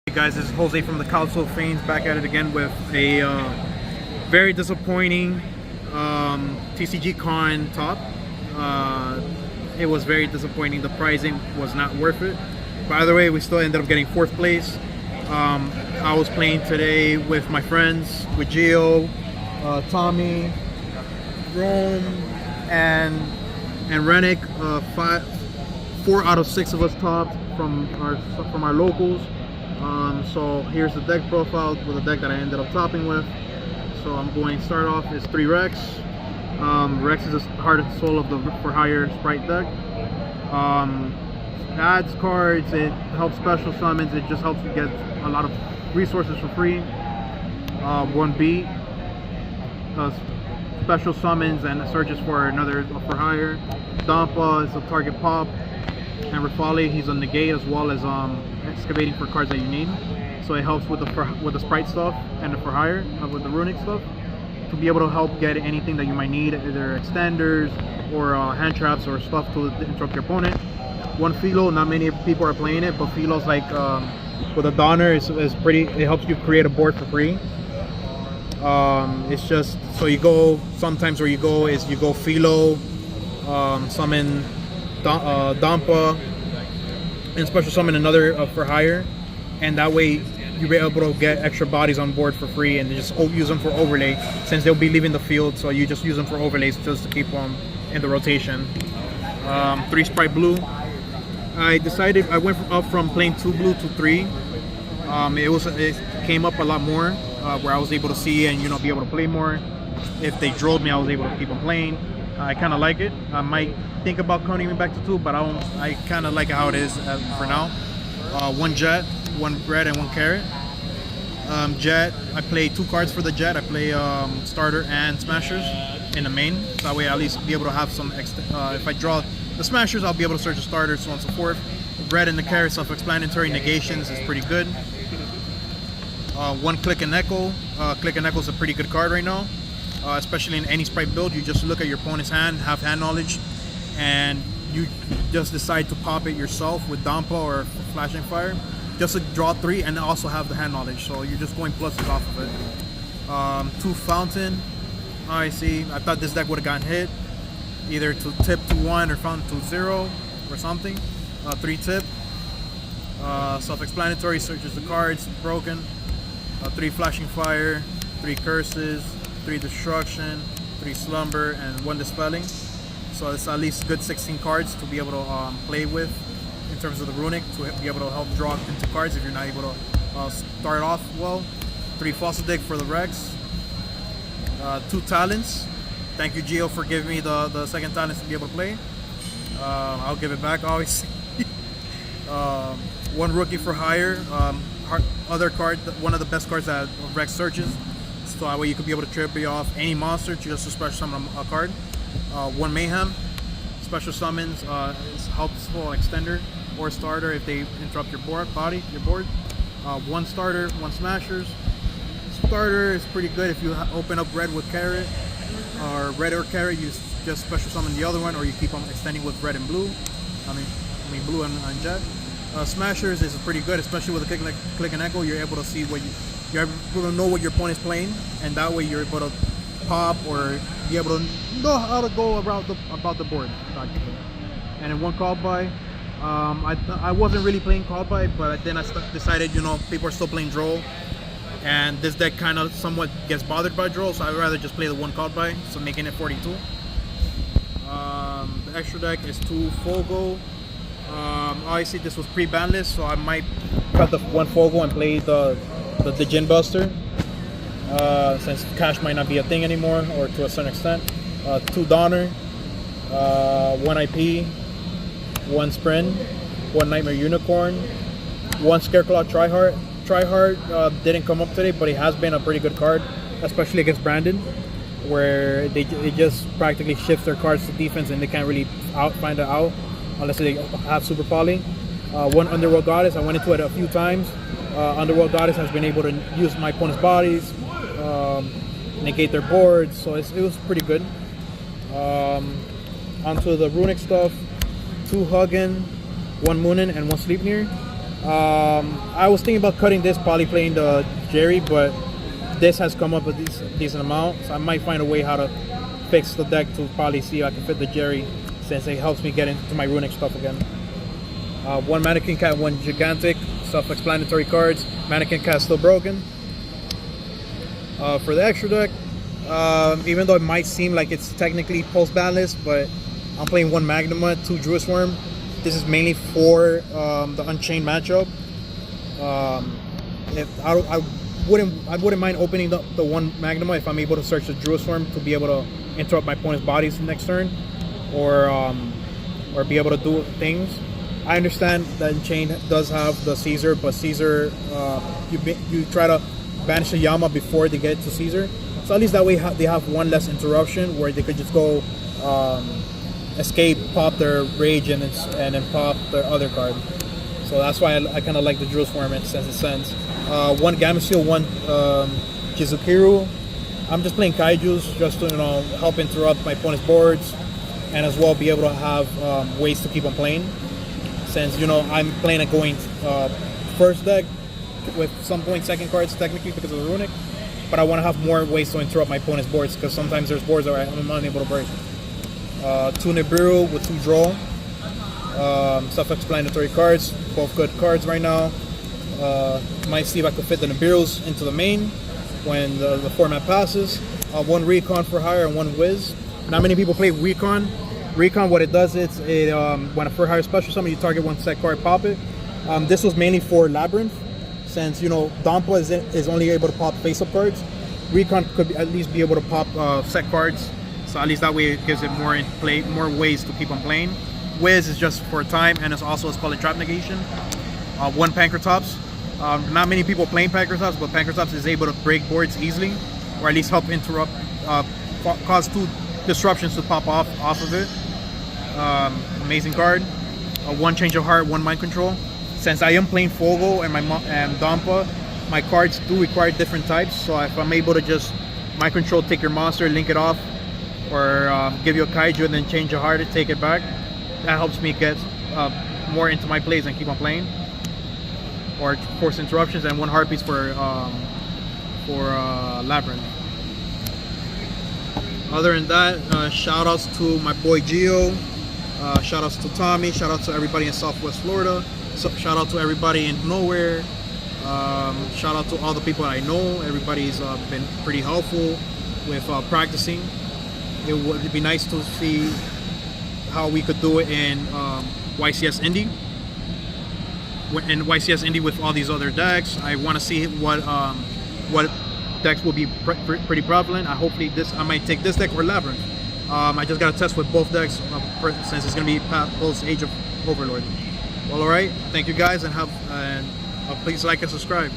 Hey guys, this is Jose from the Council of Fanes back at it again with a very disappointing TCG Con top. It was very disappointing. The pricing was not worth it. By the way, we still ended up getting 4th place. I was playing today with my friends, with Gio, Tommy, Rome, and Runick. 4 out of 6 of us topped from our locals. So here's the deck profile with the deck that I ended up topping with. So I'm going to start off is 3 Rex. Rex is the heart and soul of the for hire Spright deck. Adds cards, it helps special summons, it just helps you get a lot of resources for free. 1B special summons and searches for another for hire. Dampa is a target pop, and Rafale, he's a negate as well as excavating for cards that you need. So it helps with the Spright stuff and the for hire with the Runick stuff to be able to help get anything that you might need, either extenders or hand traps or stuff to interrupt your opponent. 1 Philo, not many people are playing it, but Philo's like with a Donner is pretty. It helps you create a board for free. It's just so you go sometimes where you go is you go Philo, summon Dampa, and special summon another for hire, and that way you'll be able to get extra bodies on board for free and just use them for overlay since they'll be leaving the field. So you just use them for overlays just to keep them in the rotation. 3 Spright blue. I decided I went up from playing 2 blue to 3. It came up a lot more where I was able to see and be able to play more. If they drilled me, I was able to keep on playing. I kind of like it. I might think about counting me back to 2, but I kind of like how it is for now. 1 Jet, 1 red, and 1 carrot. Jet, I play 2 cards for the Jet. I play starter and smashers in the main. So that way I at least be able to have some if I draw the smashers, I'll be able to search the starter, so on and so forth. Red and the carrot, self-explanatory. Negations is pretty good. 1 Click and Echo. Click and Echo is a pretty good card right now. Especially in any Spright build, you just look at your opponent's hand, have hand knowledge, and you just decide to pop it yourself with Dampa or Flashing Fire, just to draw 3 and also have the hand knowledge. So you're just going pluses off of it. 2 Fountain. I see. I thought this deck would have gotten hit, either to tip to 1 or fountain to 0 or something. 3 Tip. Self-explanatory. Searches the cards. Broken. 3 Flashing Fire. 3 Curses. 3 Destruction, 3 Slumber, and 1 Dispelling. So it's at least good 16 cards to be able to play with in terms of the Runick, to be able to help draw into cards if you're not able to start off well. 3 Fossil Dig for the Rex. 2 Talents. Thank you, Gio, for giving me the second talents to be able to play. I'll give it back, obviously. 1 Rookie for hire. Other card, one of the best cards that Rex searches. So that way you could be able to trip off any monster just to special summon a card. 1 Mayhem. Special summons is helpful extender or starter if they interrupt your board. 1 Starter, 1 Smashers. Starter is pretty good if you open up red with carrot, or red or carrot, you just special summon the other one, or you keep on extending with red and blue. I mean blue and jet. Smashers is pretty good, especially with the click and echo. You're able to see what you're able to know what your opponent's playing, and that way you're able to pop or be able to know how to go about the board. And in 1 Call By, I wasn't really playing Call By, but then I decided people are still playing Droll, and this deck kind of somewhat gets bothered by Droll, so I'd rather just play the 1 Call By, so making it 42. The extra deck is 2 Fogo. Obviously this was pre-ban list, so I might cut the 1 Fogo and play the Djinn Buster, since cash might not be a thing anymore, or to a certain extent. 2 Donner, 1 IP, 1 Sprint, 1 Nightmare Unicorn, 1 Scareclaw Tryhard. Tryhard didn't come up today, but he has been a pretty good card, especially against Brandon, where they just practically shift their cards to defense and they can't really find it out unless they have Super Poly. 1 Underworld Goddess. I went into it a few times. Underworld Goddess has been able to use my opponent's bodies, negate their boards, so it was pretty good. Onto the Runick stuff. 2 Hugin, 1 Moonin, and 1 Sleipnir. I was thinking about cutting this, probably playing the Jerry, but this has come up a decent amount, so I might find a way how to fix the deck to probably see if I can fit the Jerry, since it helps me get into my Runick stuff again. One Mannequin Cat, one Gigantic, self-explanatory cards. Mannequin Cat still broken. For the extra deck, even though it might seem like it's technically post-ban but I'm playing one Magnuma, two Druid Swarm. This is mainly for the Unchained matchup. If I wouldn't mind opening the one Magnuma if I'm able to search the Druid Swarm to be able to interrupt my opponent's bodies next turn, or be able to do things. I understand that Unchained does have the Caesar, but Caesar, you try to banish the Yama before they get to Caesar, so at least that way they have one less interruption where they could just go escape, pop their Rage, and then pop their other card. So that's why I kind of like the Druid Swarm in sense. One Gamma Seal, one Kizukiru. I'm just playing Kaijus just to help interrupt my opponent's boards, and as well be able to have ways to keep on playing. Since I'm playing a going first deck with some going second cards technically because of the Runick, but I want to have more ways to interrupt my opponent's boards because sometimes there's boards that I'm unable to break. Two Nibiru with two draw. Self-explanatory cards, both good cards right now. Might see if I could fit the Nibirus into the main when the format passes. One Recon for hire and one Wiz. Not many people play Recon. Recon, what it does is when a for hire special summon, you target one set card, pop it. This was mainly for Labyrinth, since Dampa is only able to pop face-up cards. Recon could at least be able to pop set cards, so at least that way it gives it more ways to keep on playing. Wiz is just for time, and it's also a Spell and Trap negation. One Pankratops. Not many people playing Pankratops, but Pankratops is able to break boards easily, or at least help interrupt, cause two disruptions to pop off of it. Amazing card. One Change of Heart, one Mind Control. Since I am playing Fogo and Dampa, my cards do require different types, so if I'm able to just Mind Control, take your monster, link it off, or give you a Kaiju and then Change of Heart to take it back, that helps me get more into my plays and keep on playing. Or force interruptions, and one Heart Piece for Labyrinth. Other than that, shout outs to my boy Gio, shout outs to Tommy, shout out to everybody in Southwest Florida, shout out to everybody in Knowhere, shout out to all the people I know. Everybody's been pretty helpful with practicing. It would be nice to see how we could do it in YCS Indy. In YCS Indy with all these other decks, I want to see what decks will be pretty prevalent. Hopefully I might take this deck or Labyrinth. I just got to test with both decks since it's going to be post Age of Overlord. Well, alright, thank you guys, and please like and subscribe.